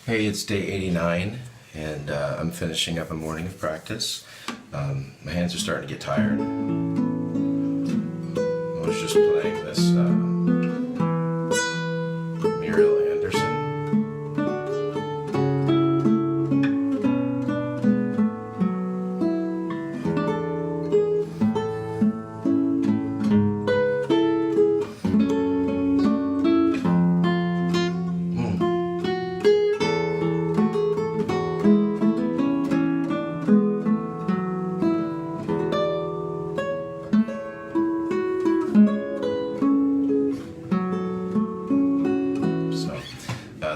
Hey, it's day 89, and I'm finishing up a morning of practice. My hands are starting to get tired. I was just playing this Muriel Anderson.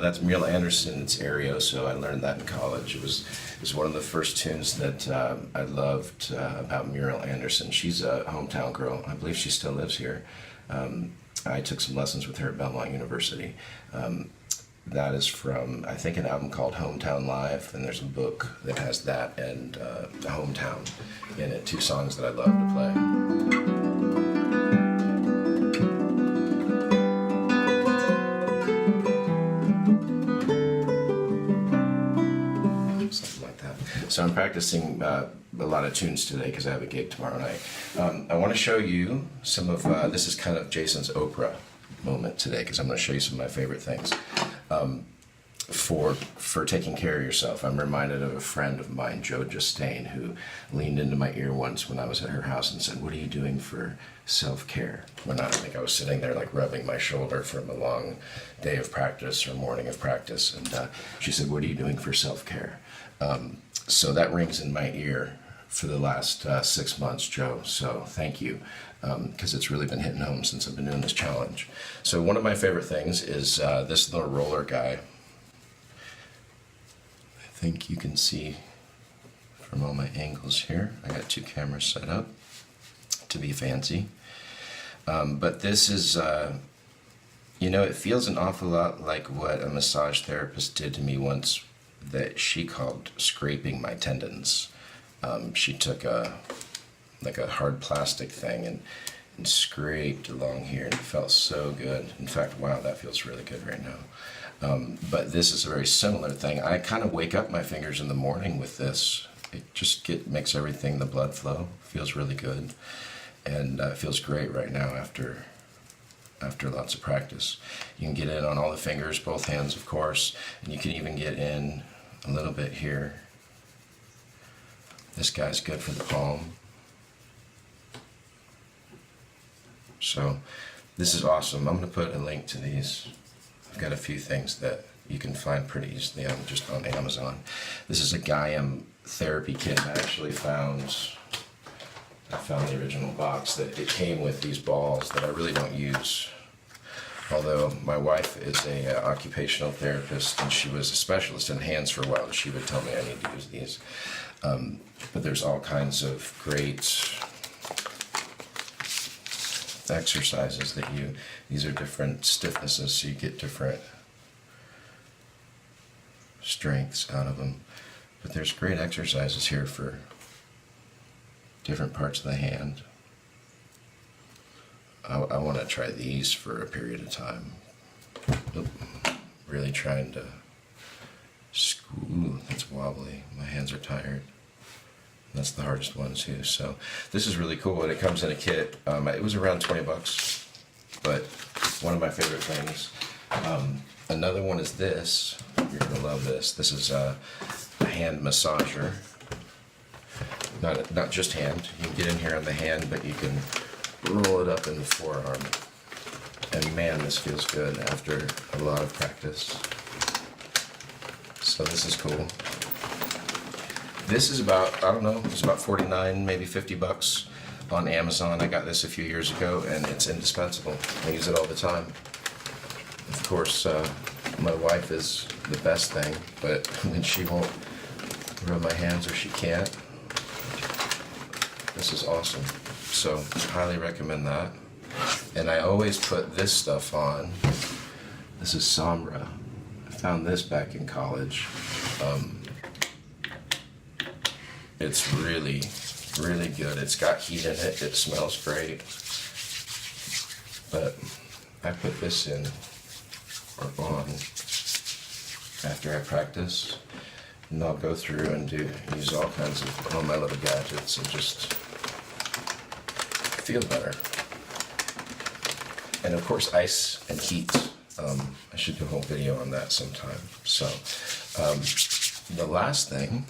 That's Muriel Anderson's Aereo, so I learned that in college. It was one of the first tunes that I loved about Muriel Anderson. She's a hometown girl. I believe she still lives here. I took some lessons with her at Belmont University. That is from, I think, an album called Hometown Live, and there's a book that has that and Hometown in it, two songs that I love to play. So I'm practicing a lot of tunes today because I have a gig tomorrow night. I want to show you some of, this is kind of Jason's Oprah moment today because I'm going to show you some of my favorite things for taking care of yourself. I'm reminded of a friend of mine, Joe Justine, who leaned into my ear once when I was at her house and said, "What are you doing for self-care?" When I think I was sitting there like rubbing my shoulder from a long day of practice or morning of practice, and she said, "What are you doing for self-care?" So that rings in my ear for the last 6 months, Joe. So thank you, because it's really been hitting home since I've been doing this challenge. So one of my favorite things is this little roller guy. I think you can see from all my angles here. I got 2 cameras set up to be fancy. But this is, you know, it feels an awful lot like what a massage therapist did to me once, that she called scraping my tendons. She took a hard plastic thing and scraped along here, and it felt so good. In fact, wow, that feels really good right now. But this is a very similar thing. I kind of wake up my fingers in the morning with this. It just makes everything, the blood flow, feels really good, and it feels great right now after lots of practice. You can get in on all the fingers, both hands, of course, and you can even get in a little bit here. This guy's good for the palm. So this is awesome. I'm going to put a link to these. I've got a few things that you can find pretty easily just on Amazon. This is a Gaiam therapy kit. I actually found the original box that it came with these balls that I really don't use. Although my wife is a occupational therapist and she was a specialist in hands for a while, and she would tell me I need to use these. But there's all kinds of great exercises that these are different stiffnesses, so you get different strengths out of them. But there's great exercises here for different parts of the hand. I want to try these for a period of time. Oop. Really trying to ooh, that's wobbly. My hands are tired. That's the hardest one too. So this is really cool, and it comes in a kit. It was around 20 bucks, but one of my favorite things. Another one is this. You're gonna love this. This is a hand massager. Not just hand. You can get in here on the hand, but you can roll it up in the forearm. And man, this feels good after a lot of practice. So this is cool. This is about, I don't know, it's about 49, maybe 50 bucks on Amazon. I got this a few years ago, and it's indispensable. I use it all the time. Of course, my wife is the best thing, but when she won't rub my hands or she can't, this is awesome. So highly recommend that. And I always put this stuff on. This is Sombra. I found this back in college. It's really, really good. It's got heat in it. It smells great. But I put this in or on after I practice, and I'll go through and use all kinds of all my little gadgets and just feel better. And of course, ice and heat. I should do a whole video on that sometime. So, the last thing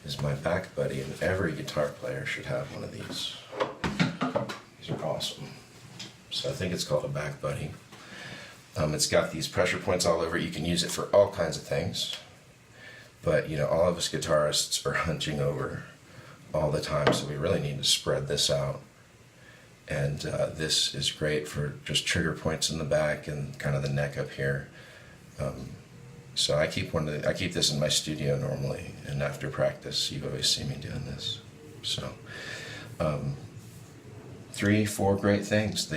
is my back buddy, and every guitar player should have one of these. These are awesome. So I think it's called a back buddy. It's got these pressure points all over it. You can use it for all kinds of things. But, you know, all of us guitarists are hunching over all the time, so we really need to spread this out. And this is great for just trigger points in the back and kind of the neck up here. So I keep this in my studio normally, and after practice, you always see me doing this. So, 3-4 great things.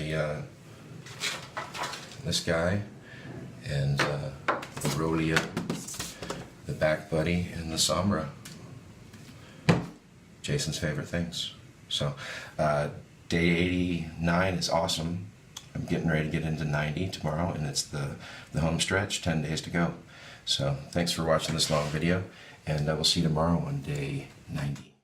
This guy, and the Rolia, the back buddy, and the Sombra. Jason's favorite things. So, day 89 is awesome. I'm getting ready to get into 90 tomorrow, and it's the home stretch, 10 days to go. So thanks for watching this long video, and I will see you tomorrow on day 90.